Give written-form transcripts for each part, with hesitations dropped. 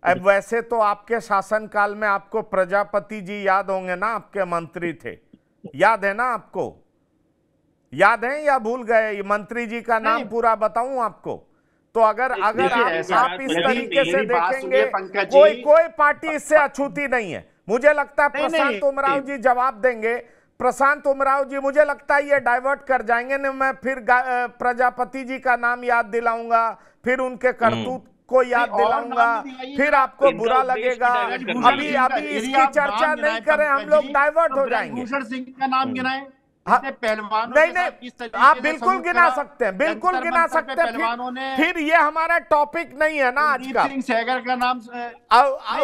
अब वैसे तो आपके शासनकाल में आपको प्रजापति जी याद होंगे ना, आपके मंत्री थे, याद है ना आपको? याद है या भूल गए? ये मंत्री जी का नाम पूरा बताऊं आपको? तो अगर आप इस तरीके से देखेंगे, कोई पार्टी इससे अछूती नहीं है। मुझे लगता है प्रशांत उमराव जी जवाब देंगे। प्रशांत उमराव जी मुझे लगता है ये डाइवर्ट कर जाएंगे न, मैं फिर प्रजापति जी का नाम याद दिलाऊंगा, फिर उनके करतूत को याद दिलाऊंगा, फिर आपको बुरा लगेगा। अभी इसकी चर्चा नहीं करें, हम लोग डाइवर्ट हो जाएंगे। भूषण सिंह का नाम गिनाएं, पहलवान नहीं, आप बिल्कुल गिना सकते हैं, बिल्कुल गिना सकते हैं। फिर ये हमारा टॉपिक नहीं है ना आज का। सिंह सहगल का नाम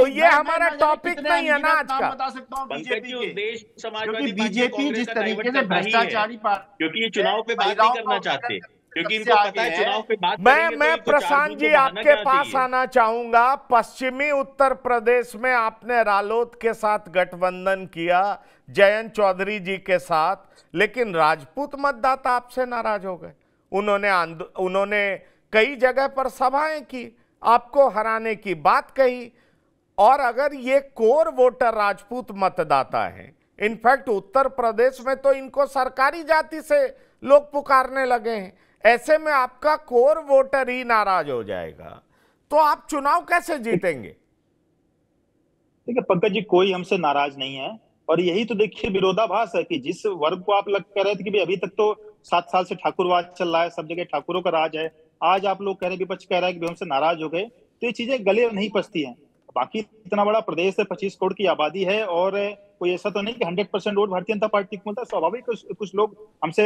ये हमारा टॉपिक नहीं है ना आज का। बता सकता हूँ बीजेपी बीजेपी जिस तरीके से भ्रष्टाचारी पार्टी, क्योंकि ये चुनाव पे बात नहीं करना चाहते, क्योंकि इनको पता है चुनाव पे बात मैं प्रशांत जी आपके पास आना चाहूंगा। पश्चिमी उत्तर प्रदेश में आपने रालोद के साथ गठबंधन किया, जयंत चौधरी जी के साथ, लेकिन राजपूत मतदाता आपसे नाराज हो गए। उन्होंने कई जगह पर सभाएं की, आपको हराने की बात कही। और अगर ये कोर वोटर राजपूत मतदाता है, इनफैक्ट उत्तर प्रदेश में तो इनको सरकारी जाति से लोग पुकारने लगे हैं, ऐसे में आपका कोर वोटर ही नाराज हो जाएगा, तो आप चुनाव कैसे जीतेंगे? देखिए पंकज जी, कोई हमसे नाराज नहीं है। और यही तो देखिए विरोधाभास है कि जिस वर्ग को आप कह रहे थे कि भाई अभी तक तो 7 साल से ठाकुरवाद चल रहा है, सब जगह ठाकुरों का राज है, आज आप लोग कह रहे हैं, विपक्ष कह रहा है कि हमसे नाराज हो गए, तो ये चीजें गले नहीं पचती हैं। बाकी इतना बड़ा प्रदेश है, 25 करोड़ की आबादी है, और कोई ऐसा तो नहीं कि 100% वोट भारतीय जनता पार्टी को मिलता है। स्वाभाविक कुछ लोग हमसे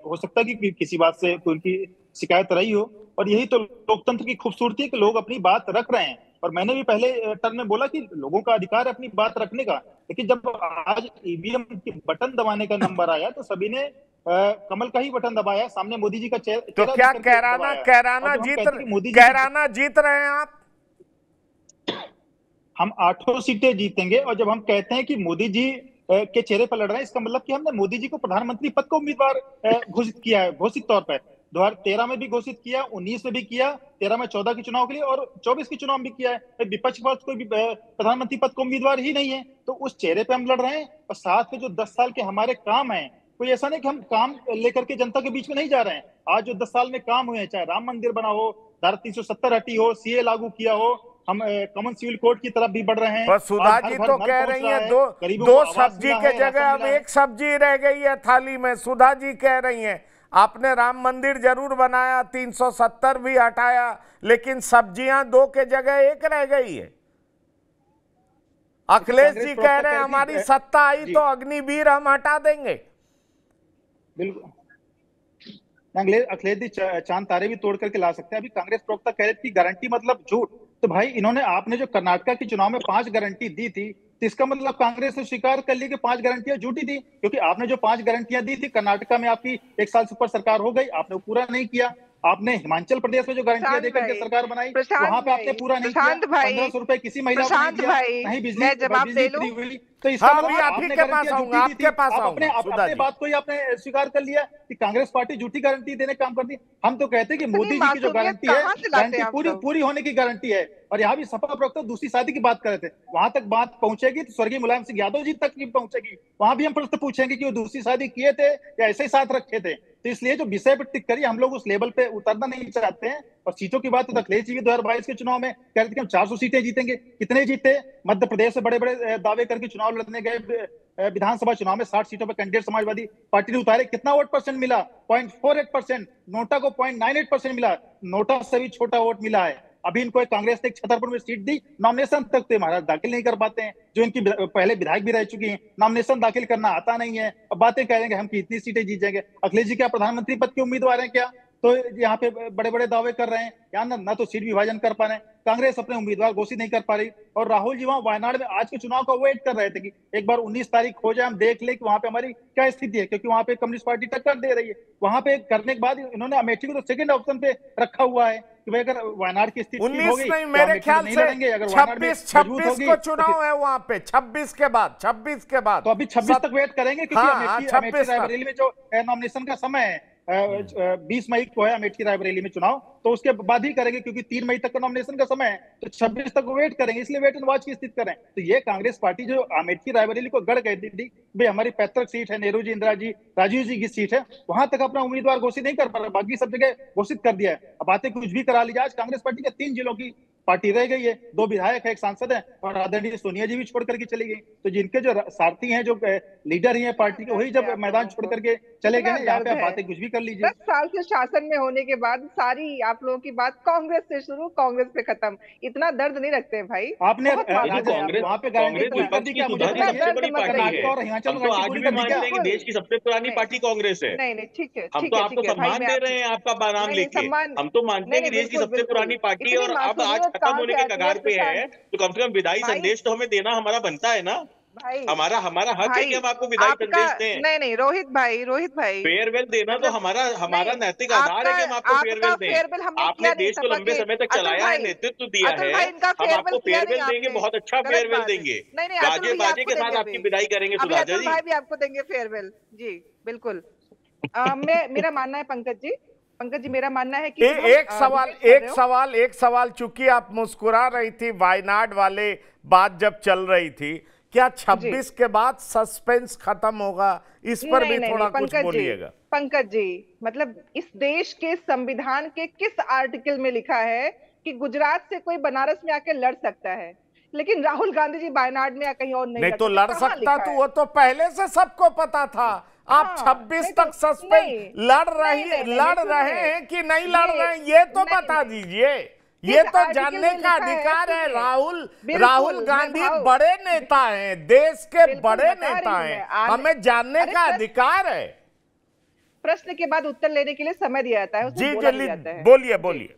हो सकता है कि किसी बात से उनकी शिकायत रही हो, और यही तो लोकतंत्र की खूबसूरती है कि लोग अपनी बात रख रहे हैं। और मैंने भी पहले टर्म में बोला कि लोगों का अधिकार है अपनी बात रखने का, लेकिन जब आज ईवीएम की बटन दबाने का नंबर आया तो सभी ने कमल का ही बटन दबाया, सामने मोदी जी का चेहरा। तो क्या कैराना जीत रहे हैं आप? हम 8 सीटें जीतेंगे, और जब हम कहते हैं कि मोदी जी के चेहरे पर लड़ रहे हैं, इसका मतलब कि हमने मोदी जी को प्रधानमंत्री पद का उम्मीदवार घोषित किया है, घोषित तौर पर 2013 में भी घोषित किया, 19 में भी किया, 13 में 14 के चुनाव के लिए, और 24 के चुनाव में भी किया है। विपक्ष के पास कोई भी प्रधानमंत्री पद का उम्मीदवार ही नहीं है, तो उस चेहरे पे हम लड़ रहे हैं। और साथ में जो 10 साल के हमारे काम हैं, कोई ऐसा नहीं कि हम काम लेकर के जनता के बीच में नहीं जा रहे हैं। आज जो 10 साल में काम हुए हैं, चाहे राम मंदिर बना हो, धारा 370 हटी हो, सीए लागू किया हो, हम कॉमन सिविल कोड की तरफ भी बढ़ रहे हैं। पर सुधा जी तो कह रही है दो सब्जी के जगह अब एक सब्जी रह गई है थाली में। सुधा जी कह रही हैं आपने राम मंदिर जरूर बनाया, 370 भी हटाया, लेकिन सब्जियां 2 के जगह 1 रह गई है। अखिलेश जी कह रहे हैं हमारी सत्ता आई तो अग्निवीर हम हटा देंगे। बिल्कुल, अखिलेश जी चांद तारे भी तोड़ करके ला सकते हैं। अभी कांग्रेस प्रवक्ता कह रहे थे गारंटी मतलब झूठ, तो भाई इन्होंने, आपने जो कर्नाटक के चुनाव में 5 गारंटी दी थी, तो इसका मतलब कांग्रेस ने स्वीकार कर ली कि 5 गारंटियां झूठी थी, क्योंकि आपने जो 5 गारंटियां दी थी कर्नाटक में, आपकी 1 साल से ऊपर सरकार हो गई, आपने पूरा नहीं किया। आपने हिमाचल प्रदेश में जो गारंटियां देकर के सरकार बनाई, वहां पे आपने पूरा नहीं किया। 1500 रुपए किसी महिला को नहीं दिया, नहीं बिजली फ्री हुई। तो इसका मतलब आपने अपने बात को ही आपने स्वीकार कर लिया कि कांग्रेस पार्टी झूठी गारंटी देने का काम करती है। हम तो कहते हैं कि मोदी जी की जो गारंटी है, गारंटी पूरी होने की गारंटी है। और यहाँ भी सपा प्रवक्ता दूसरी शादी की बात कर रहे थे, वहां तक बात पहुंचेगी तो स्वर्गीय मुलायम सिंह यादव जी तक भी पहुंचेगी, वहां भी हम प्रश्न पूछेंगे कि वो दूसरी शादी किए थे या ऐसे ही साथ रखे थे। तो इसलिए जो विषय पर टिक करिए, हम लोग उस लेवल पे उतरना नहीं चाहते हैं। और सीटों की बात तो अखिलेश जी भी 2022 के चुनाव में कह रहे थे कि हम 400 सीटें जीतेंगे। कितने जीते? मध्य प्रदेश से बड़े बड़े दावे करके चुनाव लड़ने गए, विधानसभा चुनाव में 60 सीटों पर कैंडिडेट समाजवादी पार्टी ने उतारे, कितना वोट परसेंट मिला? 0.48%। नोटा को 0.98% मिला, नोटा से भी छोटा वोट मिला है। अभी इनको एक कांग्रेस ने 76 में सीट दी, नॉमिनेशन तक तो महाराज दाखिल नहीं कर पाते हैं, जो इनकी पहले विधायक भी रह चुकी हैं, नॉमिनेशन दाखिल करना आता नहीं है। अब बातें कहेंगे हम कितनी सीटें जीत जाएंगे। अखिलेश जी क्या प्रधानमंत्री पद के उम्मीदवार हैं क्या? तो यहाँ पे बड़े बड़े दावे कर रहे हैं, यहाँ ना तो सीट विभाजन कर पा रहे हैं, कांग्रेस अपने उम्मीदवार घोषित नहीं कर पा रही। और राहुल जी वहां वायनाड में आज के चुनाव का वेट कर रहे थे कि एक बार 19 तारीख हो जाए, हम देख ले कि वहां पे हमारी क्या स्थिति है, क्योंकि वहां पे कम्युनिस्ट पार्टी टक्कर दे रही है। वहां पे करने के बाद इन्होंने अमेठी को तो सेकंड ऑप्शन पे रखा हुआ है कि भाई अगर वायनाड की स्थिति ठीक हो गई तो मेरे ख्याल से 26 को चुनाव है वहां पे, 26 के बाद तो अभी 26 तक वेट करेंगे, क्योंकि अमेठी रायबरेली में जो नॉमिनेशन का समय है 20 मई को है अमेठी रायबरेली में चुनाव, तो उसके बाद ही करेंगे, क्योंकि 3 मई तक का नॉमिनेशन का समय है, तो 26 तक वेट करेंगे, इसलिए वेट एंड वॉच की स्थिति करें। तो ये कांग्रेस पार्टी जो अमेठी रायबरेली को गढ़ कहती थी, भाई हमारी पैतृक सीट है, नेहरू जी, इंदिरा जी, राजीव जी की सीट है, वहां तक अपना उम्मीदवार घोषित नहीं कर पा रहा, बाकी सब जगह घोषित कर दिया है। अब बातें कुछ भी करा ली जाए, आज कांग्रेस पार्टी के 3 जिलों की पार्टी रह गई है, 2 विधायक है, 1 सांसद है, और आदरणीय सोनिया जी भी छोड़ करके चली गई। तो जिनके जो सारथी हैं, जो लीडर ही हैं पार्टी के, वही जब मैदान छोड़ करके चले गए, यहाँ पे आप बातें कुछ भी कर लीजिए। 10 साल से शासन में होने के बाद सारी आप लोगों की बात कांग्रेस से शुरू, कांग्रेस पे खत्म, इतना दर्द नहीं रखते भाई। आपने कांग्रेस वहाँ पे गारंटी पूरी कर दी क्या? मुझे सबसे बड़ी पार्टी है, और हिमाचल हम तो आज भी मानते हैं कि देश की सबसे पुरानी पार्टी कांग्रेस है। नहीं नहीं, ठीक है, हम तो आपको सम्मान दे रहे हैं, आपका नाम लेके। हम तो मानते हैं कि देश की सबसे पुरानी पार्टी है, और अब आज खत्म होने के कगार पे है, तो कम से कम विदाई संदेश तो हमें देना हमारा बनता है ना। हमारा हक है कि हम आपको विदाई संदेश दें। नहीं, रोहित भाई फेयरवेल देना तो हमारा नैतिक आधार है कि हम आपको फेयरवेल दें। आपने देश को लंबे समय तक चलाया है, नेतृत्व दिया है, हम आपको फेयरवेल देंगे, बहुत अच्छा फेयरवेल देंगे, गाजे बाजे के साथ आपकी विदाई करेंगे। सुधाकर जी, भाई भी आपको देंगे फेयरवेल जी, बिल्कुल। मेरा मानना है पंकज जी, मेरा मानना है कि एक सवाल चूंकि आप मुस्कुरा रही थी, वायनाड वाले बात जब चल रही थी, क्या 26 के बाद सस्पेंस खत्म होगा? इस पर भी थोड़ा कुछ बोलिएगा। पंकज जी, मतलब इस देश के संविधान के किस आर्टिकल में लिखा है कि गुजरात से कोई बनारस में आके लड़ सकता है, लेकिन राहुल गांधी जी वायनाड में या कहीं और नहीं तो लड़ सकता, तो वो तो पहले से सबको पता था। आप 26 तक सस्पेंस लड़ रहे हैं कि नहीं लड़ रहे हैं, ये तो बता दीजिए। ये तो जानने का अधिकार है। राहुल गांधी बड़े नेता हैं, देश के बड़े नेता हैं, हमें जानने का अधिकार है। प्रश्न के बाद उत्तर लेने के लिए समय दिया जाता है। जी बोलिए।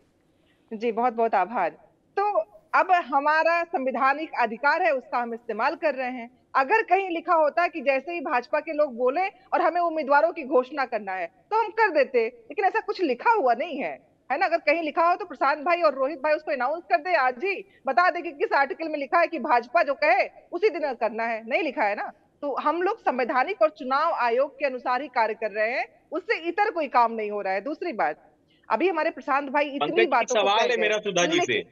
जी, बहुत बहुत आभार। तो अब हमारा संवैधानिक अधिकार है, उसका हम इस्तेमाल कर रहे हैं। अगर कहीं लिखा होता कि जैसे ही भाजपा के लोग बोले और हमें उम्मीदवारों की घोषणा करना है तो हम कर देते, लेकिन ऐसा कुछ लिखा हुआ नहीं है, है ना। अगर कहीं लिखा हो तो प्रशांत भाई और रोहित भाई उसको अनाउंस कर दे, आज ही बता दे कि किस आर्टिकल में लिखा है कि भाजपा जो कहे उसी दिन करना है। नहीं लिखा है ना, तो हम लोग संवैधानिक और चुनाव आयोग के अनुसार ही कार्य कर रहे हैं, उससे इतर कोई काम नहीं हो रहा है। दूसरी बात, अभी हमारे प्रशांत भाई इतनी बातों को सवाल है मेरा सुधा जी से,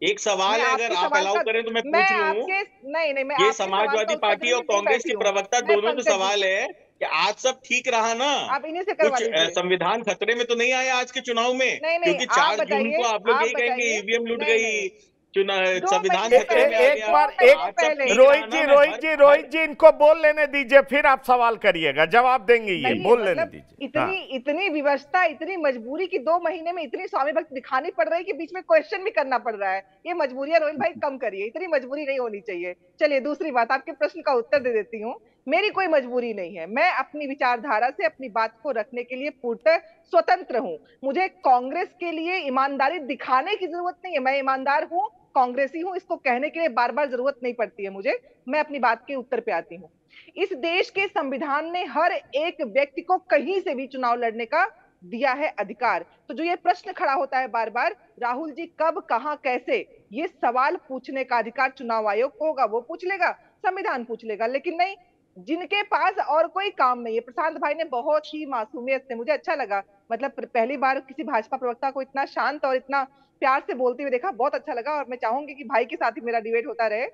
एक सवाल है, अगर आप अलाउ करें तो मैं पूछ लूं। नहीं, ये समाजवादी पार्टी और कांग्रेस के प्रवक्ता दोनों को सवाल है कि आज सब ठीक रहा ना, आप इन्हीं से करवा लीजिए। संविधान खतरे में तो नहीं आया आज के चुनाव में? क्योंकि 4 जून को आप लोग यही कहेंगे ईवीएम लूट गई, संविधान खतरे में आ गया। रोहित जी इनको बोल लेने दीजिए, फिर आप सवाल करिएगा, जवाब देंगे, ये बोल लेने दीजिए। इतनी विवशता, इतनी मजबूरी की 2 महीने में इतनी स्वामी भक्त दिखानी पड़ रही है कि बीच में क्वेश्चन भी करना पड़ रहा है। ये मजबूरियां रोहित भाई कम करिए, इतनी मजबूरी नहीं होनी चाहिए। चलिए दूसरी बात, आपके प्रश्न का उत्तर दे देती हूँ। मेरी कोई मजबूरी नहीं है, मैं अपनी विचारधारा से अपनी बात को रखने के लिए पूर्णतः स्वतंत्र हूँ। मुझे कांग्रेस के लिए ईमानदारी दिखाने की जरूरत नहीं है, मैं ईमानदार हूँ, कांग्रेसी हूं, इसको कहने के लिए बार बार जरूरत नहीं पड़ती है मुझे। मैं अपनी बात के उत्तर पे आती हूँ। इस देश के संविधान ने हर एक व्यक्ति को कहीं से भी चुनाव लड़ने का दिया है अधिकार। तो जो ये प्रश्न खड़ा होता है बार बार, राहुल जी कब, कहां, कैसे, ये सवाल पूछने का अधिकार चुनाव आयोग को होगा, वो पूछ लेगा, संविधान पूछ लेगा। लेकिन नहीं, जिनके पास और कोई काम नहीं है। प्रशांत भाई ने बहुत ही मासूमियत से, मुझे अच्छा लगा, मतलब पहली बार किसी भाजपा प्रवक्ता को इतना शांत और इतना प्यार से बोलते हुए देखा, बहुत अच्छा लगा। और मैं चाहूंगी कि भाई के साथ ही मेरा डिबेट होता रहे,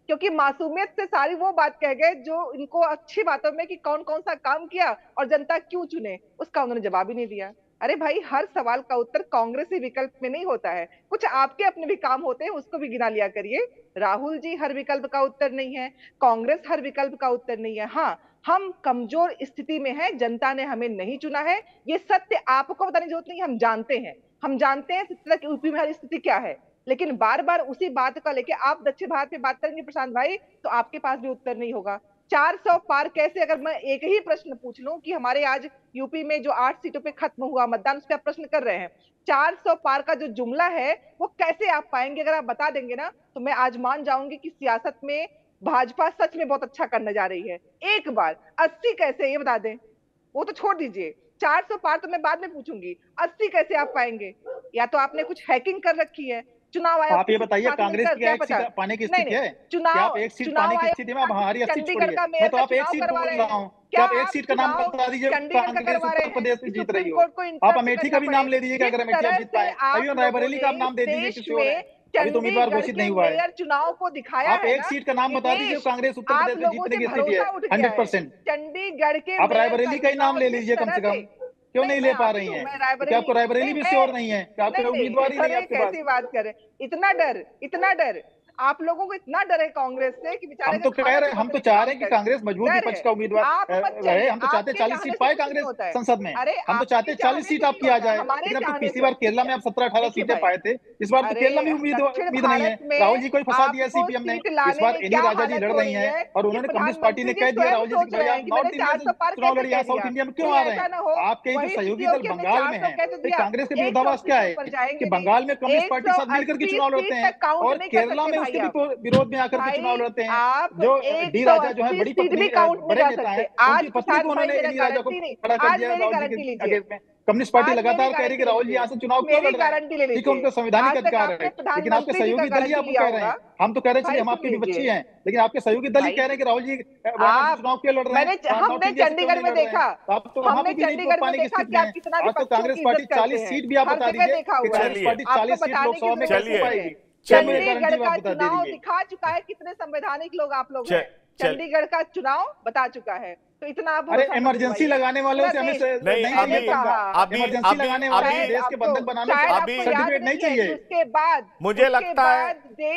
क्योंकि मासूमियत से सारी वो बात कह गए जो इनको अच्छी बातों में कि कौन कौन सा काम किया और जनता क्यों चुने, उसका उन्होंने जवाब ही नहीं दिया। अरे भाई, हर सवाल का उत्तर कांग्रेसी विकल्प में नहीं होता है, कुछ आपके अपने भी काम होते हैं, उसको भी गिना लिया करिए। राहुल जी हर विकल्प का उत्तर नहीं है, कांग्रेस हर विकल्प का उत्तर नहीं है। हाँ, हम कमजोर स्थिति में हैं, जनता ने हमें नहीं चुना है, ये सत्य आपको बताने की जरूरत नहीं, हम जानते हैं यूपी में हर स्थिति क्या है। लेकिन बार बार उसी बात का लेके आप दक्षिण भारत में बात करेंगे प्रशांत भाई, तो आपके पास भी उत्तर नहीं होगा। 400 पार कैसे, अगर मैं एक ही प्रश्न पूछ लूं कि हमारे आज यूपी में जो 8 सीटों पे खत्म हुआ मतदान, उस पर आप प्रश्न कर रहे हैं, 400 पार का जो जुमला है वो कैसे आप पाएंगे? अगर आप बता देंगे ना तो मैं आज मान जाऊंगी कि सियासत में भाजपा सच में बहुत अच्छा करने जा रही है। एक बार 80 कैसे, ये बता दें, वो तो छोड़ दीजिए, 400 पार तो मैं बाद में पूछूंगी, 80 कैसे आप पाएंगे? या तो आपने कुछ हैकिंग कर रखी है, चुनाव आयोग आप ये बताइए कांग्रेस की एक सीट पाने की स्थिति है? चुनाव आप एक सीट पाने की स्थिति में आप हमारी सीट छोड़िए, मैं तो आप एक सीट बोल रहा हूँ। क्या आप एक सीट का नाम बता दीजिए कांग्रेस उत्तर प्रदेश में जीत रही हो? आप अमेठी का भी नाम ले दीजिए अगर अमेठी आप जीत पाए, अभी रायबरेली का आप नाम दे दीजिए किसी और, अभी तो उम्मीदवार घोषित नहीं हुआ है। चुनाव को दिखाया आप एक सीट का नाम बता दीजिए कांग्रेस उत्तर प्रदेश में जीतने की स्थिति है 100%। चंडीगढ़ के आप रायबरेली का ही नाम ले लीजिए कम से कम, क्यों नहीं ले पा रही हैं? क्या आपको रायबरेली भी श्योर नहीं है? क्या आपके उम्मीदवार ही नहीं है आपके पास? कैसी बात करें, इतना डर आप लोगों को, इतना डर है कांग्रेस से कि बेचारे हम तो कह रहे हैं, हम तो चाह रहे हैं कि कांग्रेस मजबूत विपक्ष का उम्मीदवार रहे। हम तो चाहते 40 सीट पाए कांग्रेस संसद में, हम तो चाहते 40 सीट आपकी आ जाए। लेकिन अब तो पिछली बार केरला में आप 17-18 सीटें पाए थे, इस बार तो केरला में उम्मीद नहीं है। राहुल जी को ही फंसा दिया सीपीएम ने। इस बार एनी राजा जी लड़ रही हैं और उन्होंने कम्युनिस्ट पार्टी ने कह दिया राहुल जी से भाई आप नॉर्थ इंडिया से चुनाव लड़िए, साउथ इंडिया में क्यों आ रहे हैं? आपके जो सहयोगी दल बंगाल में है, कांग्रेस के विरोधाभास क्या है कि बंगाल में कम्युनिस्ट पार्टी के साथ मिलकर के चुनाव लड़ते हैं और केरला में उसके विरोध में आकर के चुनाव लड़ते हैं। जो डी राजा जो है बड़ी पत्नी बड़े नेता है, उनकी पत्नी को उन्होंने डी राजा को खड़ा कर दिया राहुल जी के अगेंस्ट में। कम्युनिस्ट पार्टी लगातार कह रही है कि राहुल जी यहाँ से चुनाव क्यों लड़ रहे हैं? ठीक है, उनका संवैधानिक अधिकार है, लेकिन आपके सहयोगी दल ही आपको कह रहे हैं। हम तो कह रहे हैं हम आपके विपक्षी हैं, लेकिन आपके सहयोगी दल ही कह रहे हैं कि राहुल जी चुनाव क्यों लड़ रहे हैं? हमने चंडीगढ़ में देखा, आप तो वहां भी नहीं पाने की स्थिति में है। आज तो कांग्रेस पार्टी 40 सीट भी आप बता दीजिए कि कांग्रेस पार्टी 40 सीट लोकसभा में कैसे पाएगी? चंडीगढ़ का चुनाव दिखा चुका है कितने संवैधानिक लोग आप लोग हैं। चंडीगढ़ का चुनाव बता चुका है, तो इतना आप अरे इमरजेंसी लगाने वालों से हमें इमरजेंसी लगाने वाले देश के बंधक बनाने से अभी सर्टिफिकेट नहीं चाहिए। उसके बाद मुझे लगता है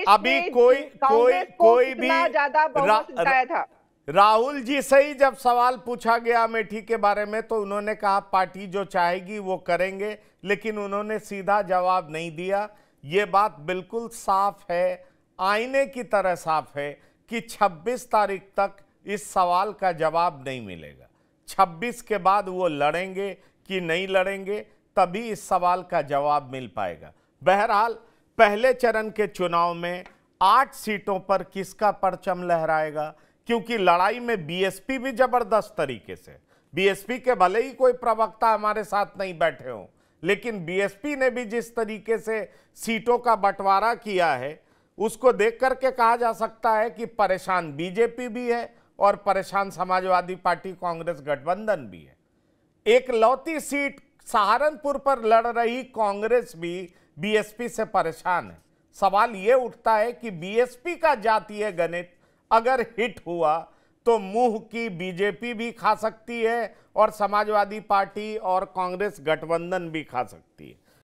अभी कोई भी ज्यादा बहुमत जिताया था। राहुल जी से ही जब सवाल पूछा गया अमेठी के बारे में तो उन्होंने कहा पार्टी जो चाहेगी वो करेंगे, लेकिन उन्होंने सीधा जवाब नहीं दिया। ये बात बिल्कुल साफ है, आईने की तरह साफ है कि 26 तारीख तक इस सवाल का जवाब नहीं मिलेगा। 26 के बाद वो लड़ेंगे कि नहीं लड़ेंगे तभी इस सवाल का जवाब मिल पाएगा। बहरहाल पहले चरण के चुनाव में 8 सीटों पर किसका परचम लहराएगा, क्योंकि लड़ाई में बीएसपी भी जबरदस्त तरीके से, बीएसपी के भले ही कोई प्रवक्ता हमारे साथ नहीं बैठे हों, लेकिन बीएसपी ने भी जिस तरीके से सीटों का बंटवारा किया है उसको देख करके कहा जा सकता है कि परेशान बीजेपी भी है और परेशान समाजवादी पार्टी कांग्रेस गठबंधन भी है। एक लौती सीट सहारनपुर पर लड़ रही कांग्रेस भी बीएसपी से परेशान है। सवाल यह उठता है कि बीएसपी का जातीय गणित अगर हिट हुआ तो मुंह की बीजेपी भी खा सकती है और समाजवादी पार्टी और कांग्रेस गठबंधन भी खा सकती है।